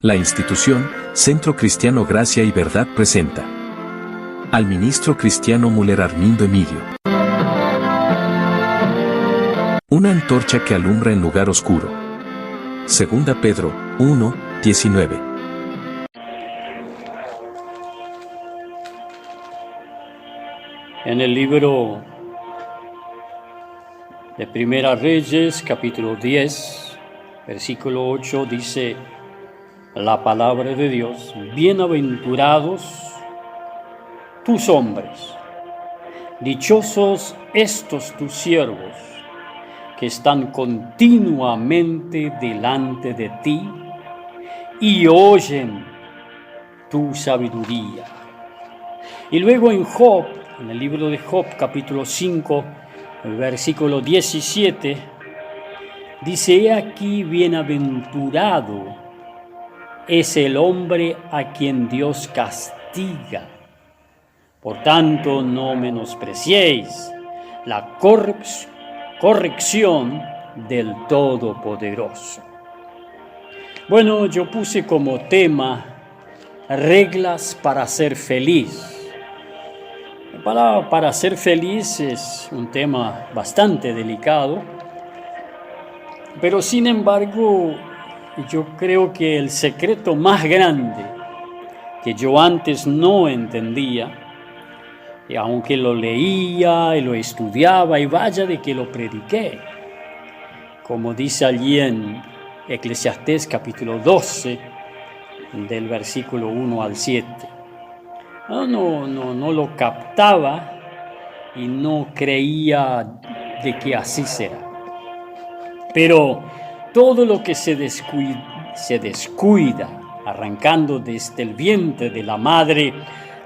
La institución Centro Cristiano Gracia y Verdad presenta al ministro cristiano Müller Armindo Emilio. Una antorcha que alumbra en lugar oscuro. Segunda Pedro 1:19. En el libro de Primera Reyes, capítulo 10, versículo 8, dice la palabra de Dios: bienaventurados tus hombres, dichosos estos tus siervos, que están continuamente delante de ti y oyen tu sabiduría. Y luego en Job, en el libro de Job, capítulo 5, versículo 17, dice: he aquí bienaventurado es el hombre a quien Dios castiga. Por tanto, no menospreciéis la corrección del Todopoderoso. Bueno, yo puse como tema reglas para ser feliz. Para ser feliz es un tema bastante delicado, pero sin embargo, yo creo que el secreto más grande que yo antes no entendía, y aunque lo leía y lo estudiaba, y vaya de que lo prediqué, como dice allí en Eclesiastés capítulo 12, del versículo 1 al 7. No lo captaba y no creía de que así será. Pero todo lo que se descuida, arrancando desde el vientre de la madre,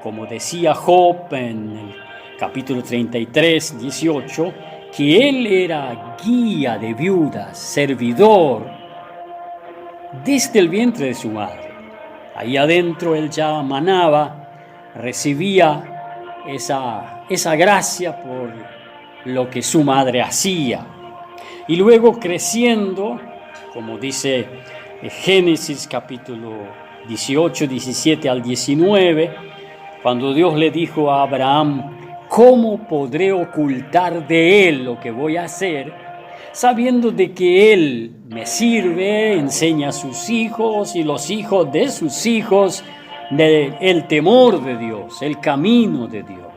como decía Job en el capítulo 33, 18, que él era guía de viudas, servidor, desde el vientre de su madre. Ahí adentro él ya manaba, recibía esa gracia por lo que su madre hacía. Y luego creciendo, como dice Génesis capítulo 18, 17 al 19, cuando Dios le dijo a Abraham: ¿cómo podré ocultar de él lo que voy a hacer, sabiendo de que él me sirve, enseña a sus hijos y los hijos de sus hijos el temor de Dios, el camino de Dios?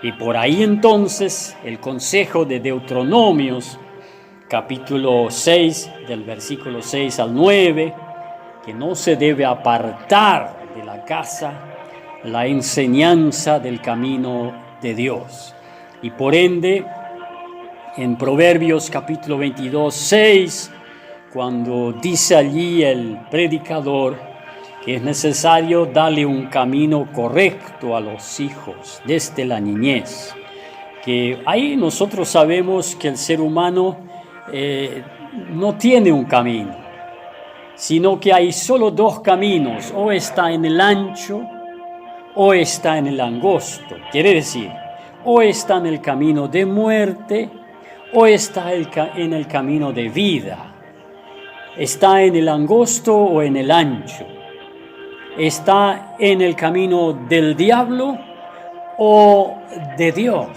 Y por ahí entonces el consejo de Deuteronomios, capítulo 6, del versículo 6 al 9, que no se debe apartar de la casa la enseñanza del camino de Dios. Y por ende, en Proverbios capítulo 22, 6, cuando dice allí el predicador que es necesario darle un camino correcto a los hijos desde la niñez, que ahí nosotros sabemos que el ser humano no tiene un camino, sino que hay solo dos caminos: o está en el ancho o está en el angosto. Quiere decir, o está en el camino de muerte o está en el camino de vida. Está en el angosto o en el ancho. Está en el camino del diablo o de Dios.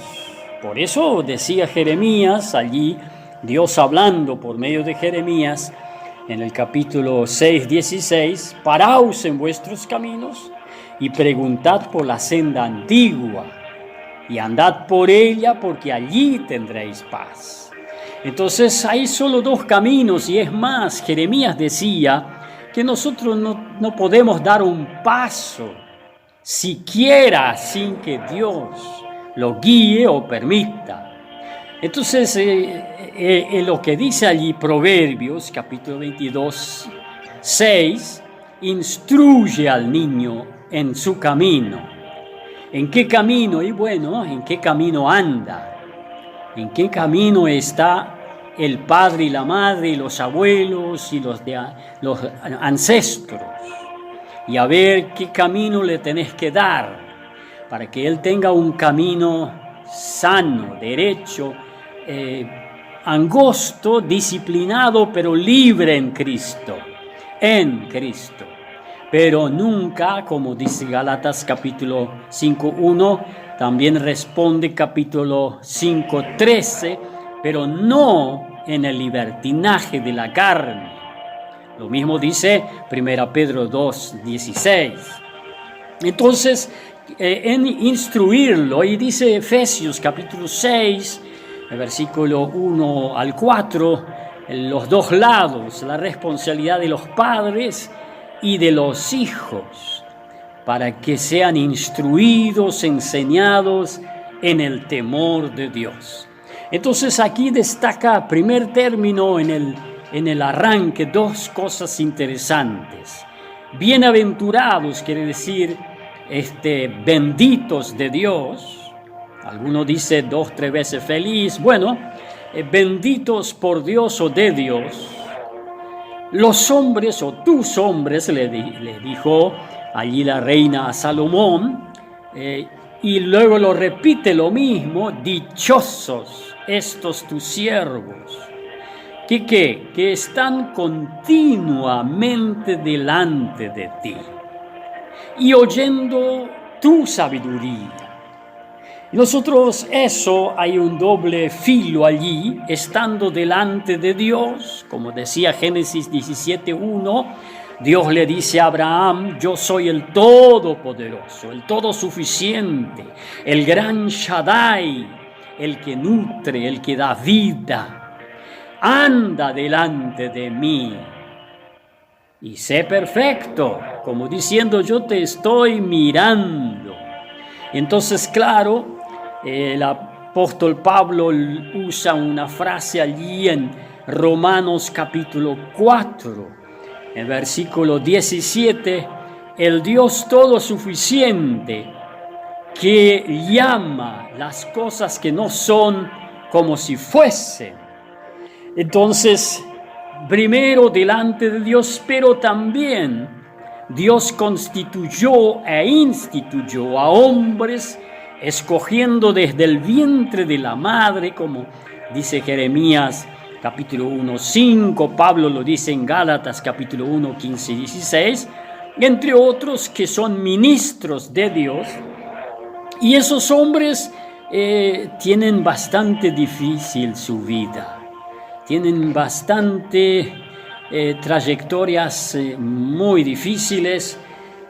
Por eso decía Jeremías allí, Dios hablando por medio de Jeremías, en el capítulo 6, 16, paraos en vuestros caminos y preguntad por la senda antigua y andad por ella, porque allí tendréis paz. Entonces hay solo dos caminos, y es más, Jeremías decía que nosotros no podemos dar un paso siquiera sin que Dios lo guíe o permita. Entonces, lo que dice allí Proverbios, capítulo 22, 6, instruye al niño en su camino. ¿En qué camino? Y bueno, ¿en qué camino anda? ¿En qué camino está el padre y la madre y los abuelos y los ancestros? Y a ver qué camino le tenés que dar para que él tenga un camino sano, derecho, angosto, disciplinado, pero libre en Cristo. en Cristo. Pero nunca, como dice Gálatas capítulo 5:1, también responde capítulo 5:13, pero no en el libertinaje de la carne. Lo mismo dice 1 Pedro 2:16. Entonces, en instruirlo, y dice Efesios capítulo 6, el versículo 1 al 4, los dos lados, la responsabilidad de los padres y de los hijos, para que sean instruidos, enseñados en el temor de Dios. Entonces aquí destaca, primer término en el arranque, dos cosas interesantes. Bienaventurados quiere decir benditos de Dios. Alguno dice 2, 3 veces feliz. Bueno, benditos por Dios o de Dios. Los hombres o tus hombres, le dijo allí la reina a Salomón, y luego lo repite lo mismo: dichosos estos tus siervos, que están continuamente delante de ti y oyendo tu sabiduría. Nosotros, eso hay un doble filo allí, estando delante de Dios, como decía Génesis 17:1, Dios le dice a Abraham: yo soy el Todopoderoso, el Todosuficiente, el Gran Shaddai, el que nutre, el que da vida. Anda delante de mí y sé perfecto, como diciendo: yo te estoy mirando. Entonces, claro, el apóstol Pablo usa una frase allí en Romanos capítulo 4, en versículo 17, el Dios todosuficiente que llama las cosas que no son como si fuesen. Entonces, primero delante de Dios, pero también Dios constituyó e instituyó a hombres, escogiendo desde el vientre de la madre, como dice Jeremías capítulo 1:5, Pablo lo dice en Gálatas capítulo 1:15 y 16, entre otros que son ministros de Dios. Y esos hombres tienen bastante difícil su vida, tienen bastante trayectorias muy difíciles,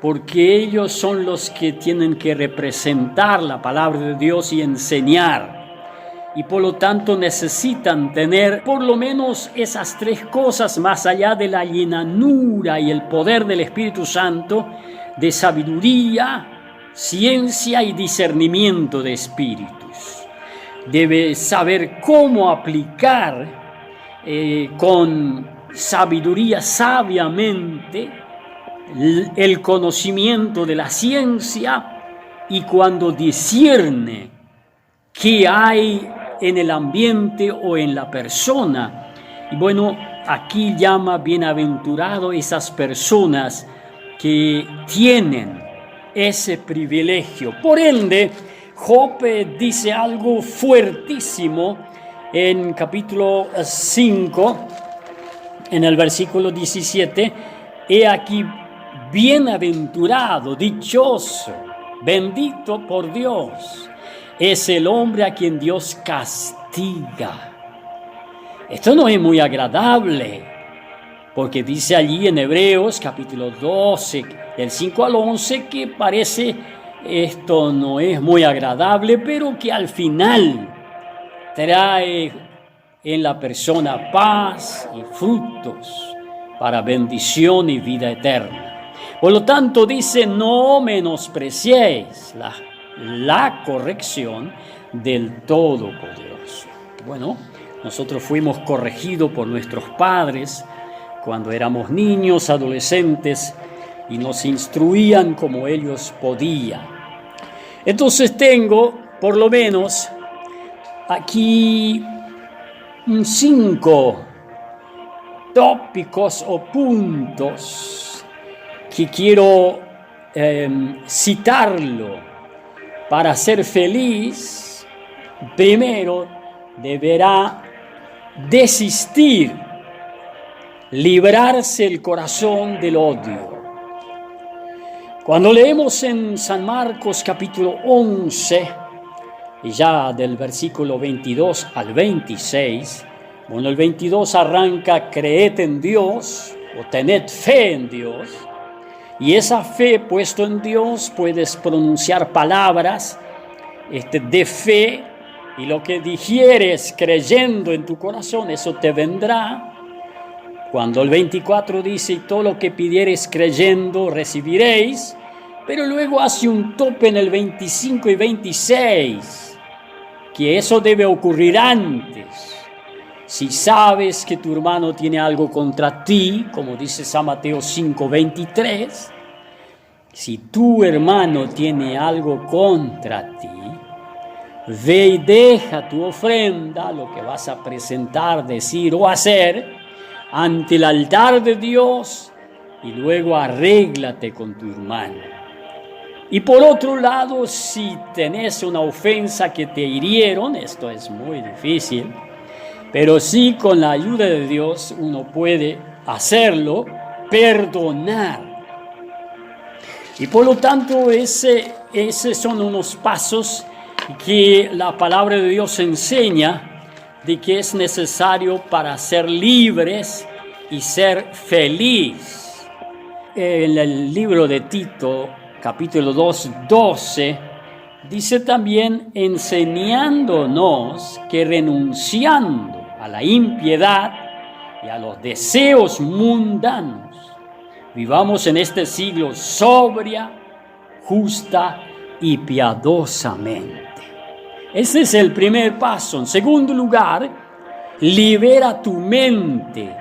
porque ellos son los que tienen que representar la palabra de Dios y enseñar, y por lo tanto necesitan tener por lo menos esas tres cosas, más allá de la llenura y el poder del Espíritu Santo, de sabiduría, ciencia y discernimiento de espíritus. Debe saber cómo aplicar con sabiduría, sabiamente, el conocimiento de la ciencia, y cuando discierne qué hay en el ambiente o en la persona. Y bueno, aquí llama bienaventurado esas personas que tienen ese privilegio. Por ende, Job dice algo fuertísimo en capítulo 5, en el versículo 17, he aquí bienaventurado, dichoso, bendito por Dios, es el hombre a quien Dios castiga. Esto no es muy agradable, porque dice allí en Hebreos capítulo 12, del 5 al 11, que parece esto no es muy agradable, pero que al final trae en la persona paz y frutos para bendición y vida eterna. Por lo tanto, dice: no menospreciéis la corrección del Todopoderoso. Bueno, nosotros fuimos corregidos por nuestros padres cuando éramos niños, adolescentes, y nos instruían como ellos podían. Entonces tengo, por lo menos, aquí 5 tópicos o puntos que quiero citarlo. Para ser feliz, primero deberá desistir librarse el corazón del odio. Cuando leemos en San Marcos capítulo 11, y ya del versículo 22 al 26, bueno, el 22 arranca: creed en Dios o tened fe en Dios. Y esa fe puesto en Dios puedes pronunciar palabras de fe, y lo que digieres creyendo en tu corazón, eso te vendrá. Cuando el 24 dice: y todo lo que pidiereis creyendo recibiréis, pero luego hace un tope en el 25 y 26, que eso debe ocurrir antes. Si sabes que tu hermano tiene algo contra ti, como dice San Mateo 5:23, si tu hermano tiene algo contra ti, ve y deja tu ofrenda, lo que vas a presentar, decir o hacer, ante el altar de Dios, y luego arréglate con tu hermano. Y por otro lado, si tenés una ofensa que te hirieron, esto es muy difícil, pero sí, con la ayuda de Dios uno puede hacerlo, perdonar. Y por lo tanto, esos son unos pasos que la palabra de Dios enseña de que es necesario para ser libres y ser feliz. En el libro de Tito, capítulo 2:12, dice también: enseñándonos que renunciando a la impiedad y a los deseos mundanos, vivamos en este siglo sobria, justa y piadosamente. Ese es el primer paso. En segundo lugar, libera tu mente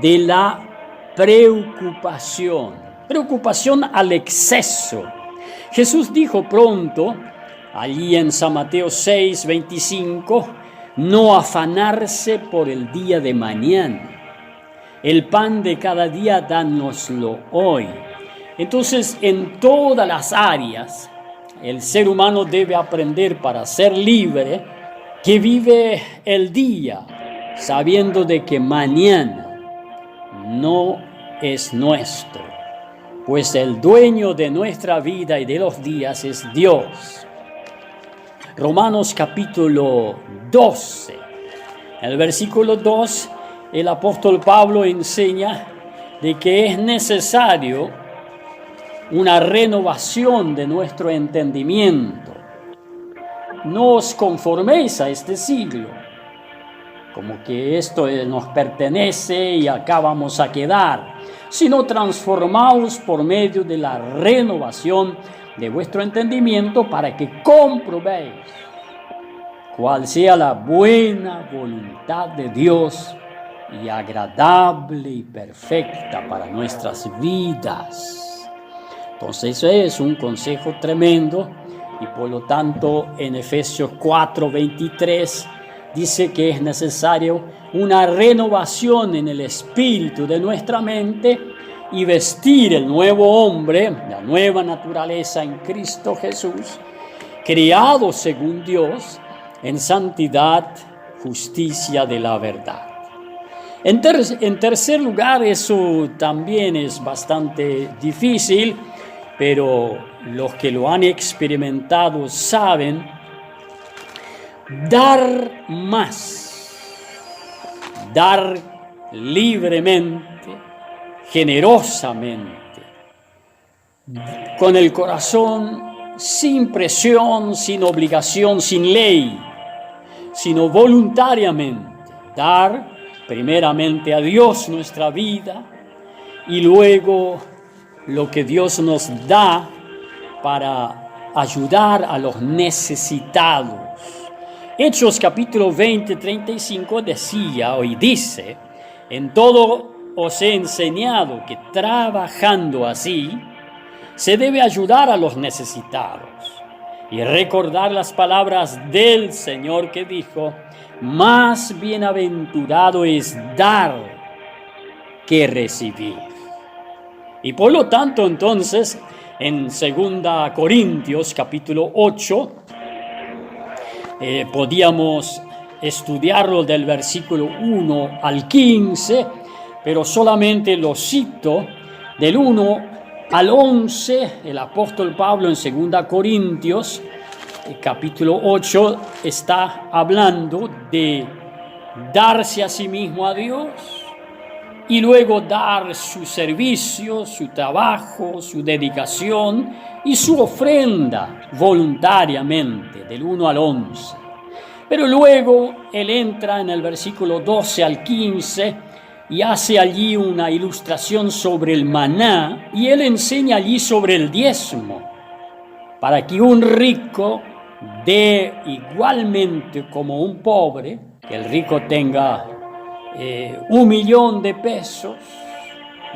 de la preocupación al exceso. Jesús dijo pronto, allí en San Mateo 6:25, no afanarse por el día de mañana. El pan de cada día dánoslo hoy. Entonces, en todas las áreas, el ser humano debe aprender, para ser libre, que vive el día sabiendo de que mañana no es nuestro, pues el dueño de nuestra vida y de los días es Dios. Romanos capítulo 12, en el versículo 2, el apóstol Pablo enseña de que es necesario una renovación de nuestro entendimiento. No os conforméis a este siglo, como que esto nos pertenece y acá vamos a quedar, sino transformaos por medio de la renovación de vuestro entendimiento, para que comprobéis cuál sea la buena voluntad de Dios, y agradable y perfecta para nuestras vidas. Entonces, eso es un consejo tremendo, y por lo tanto en Efesios 4:23 dice que es necesario una renovación en el espíritu de nuestra mente, y vestir el nuevo hombre, la nueva naturaleza en Cristo Jesús, criado según Dios, en santidad, justicia de la verdad. En tercer lugar, eso también es bastante difícil, pero los que lo han experimentado saben: dar más, dar libremente, generosamente, con el corazón, sin presión, sin obligación, sin ley, sino voluntariamente. Dar primeramente a Dios nuestra vida, y luego lo que Dios nos da para ayudar a los necesitados. Hechos capítulo 20:35 decía, hoy dice: en todo os he enseñado que trabajando así se debe ayudar a los necesitados, y recordar las palabras del Señor que dijo: más bienaventurado es dar que recibir. Y por lo tanto, entonces, en 2 Corintios capítulo 8, podíamos estudiarlo del versículo 1 al 15, pero solamente lo cito del 1 al 11. El apóstol Pablo en 2 Corintios, capítulo 8, está hablando de darse a sí mismo a Dios y luego dar su servicio, su trabajo, su dedicación y su ofrenda voluntariamente, del 1 al 11. Pero luego él entra en el versículo 12 al 15 y hace allí una ilustración sobre el maná, y él enseña allí sobre el diezmo, para que un rico dé igualmente como un pobre, que el rico tenga 1.000.000 de pesos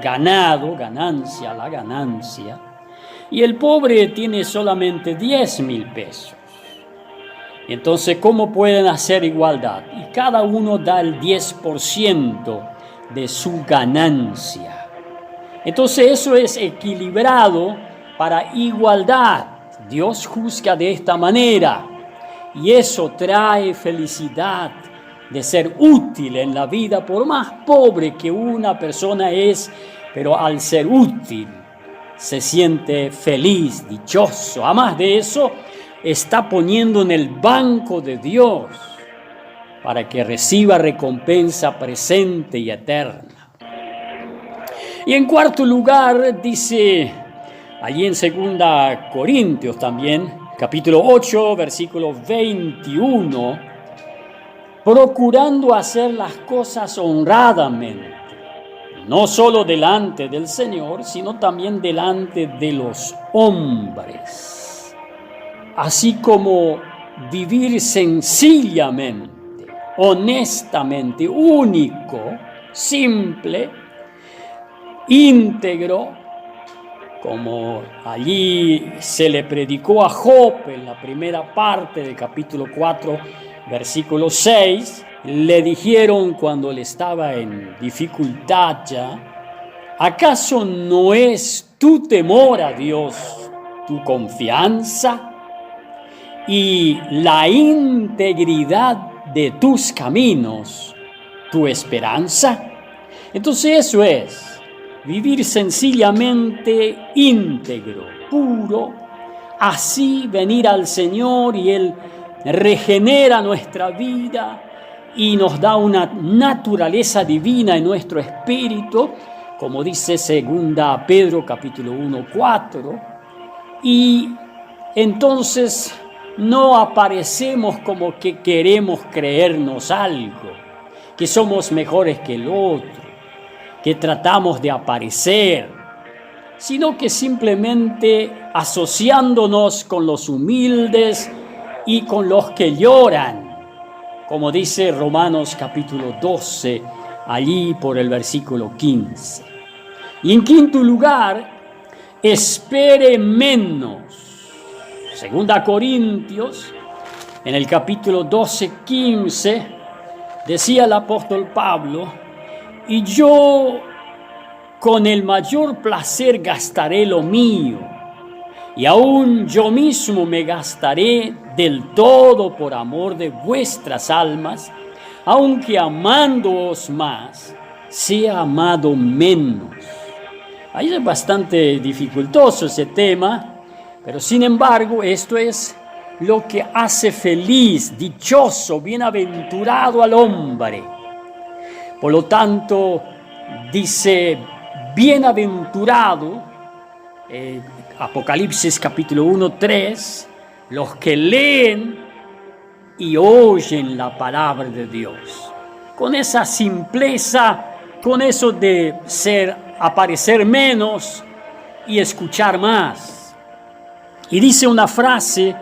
ganado, ganancia, la ganancia, y el pobre tiene solamente 10.000 pesos. Entonces, ¿cómo pueden hacer igualdad? Y cada uno da el 10% de su ganancia. Entonces, eso es equilibrado para igualdad. Dios juzga de esta manera, y eso trae felicidad de ser útil en la vida, por más pobre que una persona es, pero al ser útil se siente feliz, dichoso. Además de eso, está poniendo en el banco de Dios para que reciba recompensa presente y eterna. Y en cuarto lugar, dice allí en 2 Corintios también, capítulo 8, versículo 21, procurando hacer las cosas honradamente, no solo delante del Señor, sino también delante de los hombres, así como vivir sencillamente, honestamente, único, simple, íntegro, como allí se le predicó a Job en la primera parte del capítulo 4, versículo 6, le dijeron cuando él estaba en dificultad ya: ¿acaso no es tu temor a Dios tu confianza y la integridad de tus caminos tu esperanza? Entonces eso es vivir sencillamente íntegro, puro, así venir al Señor y Él regenera nuestra vida y nos da una naturaleza divina en nuestro espíritu, como dice 2 Pedro capítulo 1, 4, y entonces no aparecemos como que queremos creernos algo, que somos mejores que el otro, que tratamos de aparecer, sino que simplemente asociándonos con los humildes y con los que lloran, como dice Romanos capítulo 12, allí por el versículo 15. Y en quinto lugar, espere menos. 2 Corintios, en el capítulo 12, 15, decía el apóstol Pablo: y yo con el mayor placer gastaré lo mío, y aún yo mismo me gastaré del todo por amor de vuestras almas, aunque amándoos más, sea amado menos. Ahí es bastante dificultoso ese tema, pero sin embargo esto es lo que hace feliz, dichoso, bienaventurado al hombre. Por lo tanto, dice bienaventurado, Apocalipsis capítulo 1, 3, los que leen y oyen la palabra de Dios. Con esa simpleza, con eso de aparecer menos y escuchar más. Y dice una frase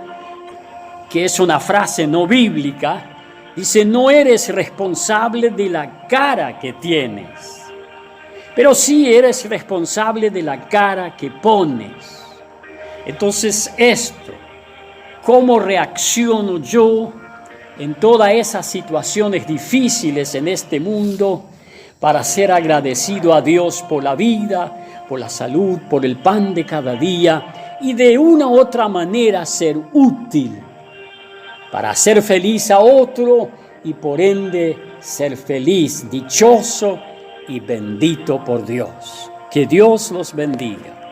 que es una frase no bíblica. Dice: no eres responsable de la cara que tienes, pero sí eres responsable de la cara que pones. Entonces esto, ¿cómo reacciono yo en todas esas situaciones difíciles en este mundo para ser agradecido a Dios por la vida, por la salud, por el pan de cada día y de una u otra manera ser útil para hacer feliz a otro y por ende ser feliz, dichoso y bendito por Dios. Que Dios los bendiga.